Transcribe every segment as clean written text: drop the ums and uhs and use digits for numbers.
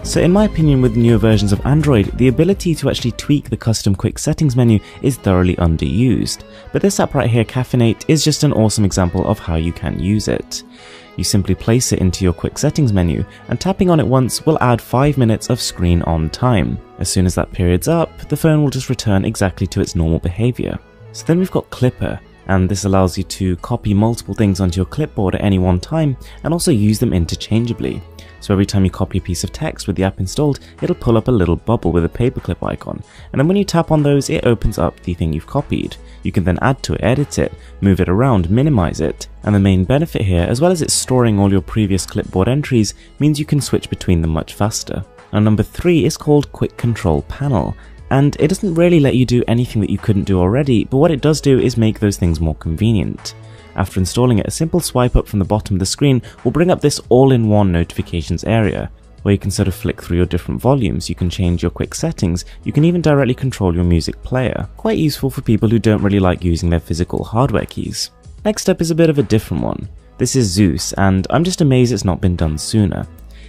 So in my opinion, with newer versions of Android, the ability to actually tweak the custom quick settings menu is thoroughly underused. But this app right here, Caffeinate, is just an awesome example of how you can use it. You simply place it into your quick settings menu, and tapping on it once will add 5 minutes of screen on time. As soon as that period's up, the phone will just return exactly to its normal behavior. So then we've got Clipper, and this allows you to copy multiple things onto your clipboard at any one time and also use them interchangeably. So every time you copy a piece of text with the app installed, it'll pull up a little bubble with a paperclip icon, and then when you tap on those, it opens up the thing you've copied. You can then add to it, edit it, move it around, minimize it, and the main benefit here, as well as it storing all your previous clipboard entries, means you can switch between them much faster. Now number 3 is called Quick Control Panel, and it doesn't really let you do anything that you couldn't do already, but what it does do is make those things more convenient. After installing it, a simple swipe up from the bottom of the screen will bring up this all-in-one notifications area, where you can sort of flick through your different volumes, you can change your quick settings, you can even directly control your music player. Quite useful for people who don't really like using their physical hardware keys. Next up is a bit of a different one. This is Zeus, and I'm just amazed it's not been done sooner.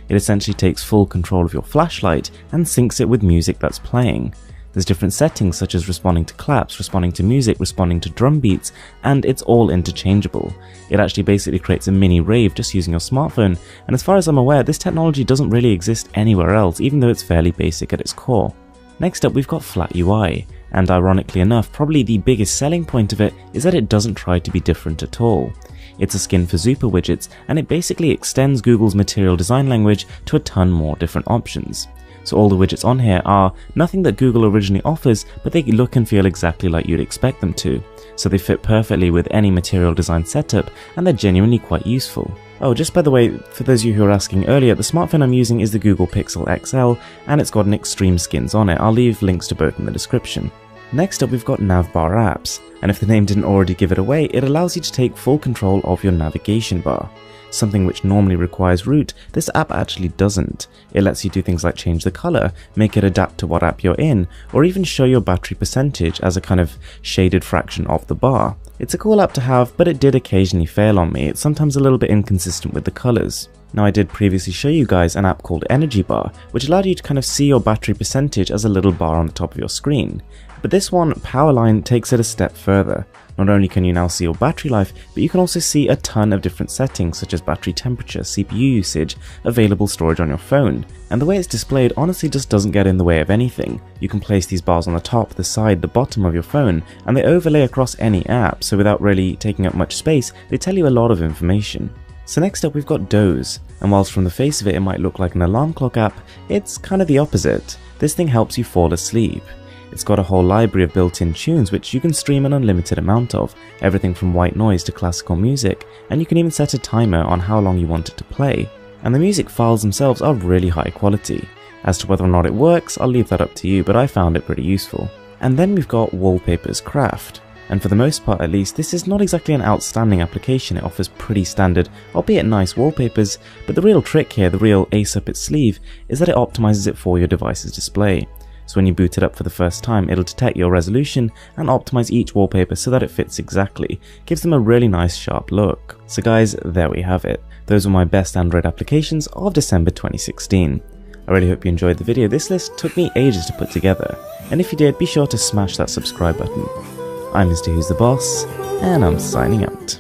It essentially takes full control of your flashlight and syncs it with music that's playing. There's different settings such as responding to claps, responding to music, responding to drum beats, and it's all interchangeable. It actually basically creates a mini rave just using your smartphone, and as far as I'm aware, this technology doesn't really exist anywhere else, even though it's fairly basic at its core. Next up, we've got Flat UI, and ironically enough, probably the biggest selling point of it is that it doesn't try to be different at all. It's a skin for Super widgets, and it basically extends Google's material design language to a ton more different options. So all the widgets on here are nothing that Google originally offers, but they look and feel exactly like you'd expect them to. So they fit perfectly with any material design setup, and they're genuinely quite useful. Oh, just by the way, for those of you who were asking earlier, the smartphone I'm using is the Google Pixel XL, and it's got an extreme skins on it. I'll leave links to both in the description. Next up, we've got Navbar apps, and if the name didn't already give it away, it allows you to take full control of your navigation bar. Something which normally requires root, this app actually doesn't. It lets you do things like change the color, make it adapt to what app you're in, or even show your battery percentage as a kind of shaded fraction of the bar. It's a cool app to have, but it did occasionally fail on me. It's sometimes a little bit inconsistent with the colors. Now, I did previously show you guys an app called Energy Bar, which allowed you to kind of see your battery percentage as a little bar on the top of your screen. But this one, Powerline, takes it a step further. Not only can you now see your battery life, but you can also see a ton of different settings such as battery temperature, CPU usage, available storage on your phone. And the way it's displayed honestly just doesn't get in the way of anything. You can place these bars on the top, the side, the bottom of your phone, and they overlay across any app, so without really taking up much space, they tell you a lot of information. So next up we've got Doze, and whilst from the face of it might look like an alarm clock app, it's kind of the opposite. This thing helps you fall asleep. It's got a whole library of built-in tunes which you can stream an unlimited amount of, everything from white noise to classical music, and you can even set a timer on how long you want it to play. And the music files themselves are really high quality. As to whether or not it works, I'll leave that up to you, but I found it pretty useful. And then we've got Wallpapers Craft. And for the most part at least, this is not exactly an outstanding application. It offers pretty standard, albeit nice wallpapers, but the real trick here, the real ace up its sleeve, is that it optimizes it for your device's display. So when you boot it up for the first time, it'll detect your resolution and optimize each wallpaper so that it fits exactly. Gives them a really nice sharp look. So guys, there we have it. Those were my best Android applications of December 2016. I really hope you enjoyed the video. This list took me ages to put together, and if you did, be sure to smash that subscribe button. I'm Mr. Who's the Boss, and I'm signing out.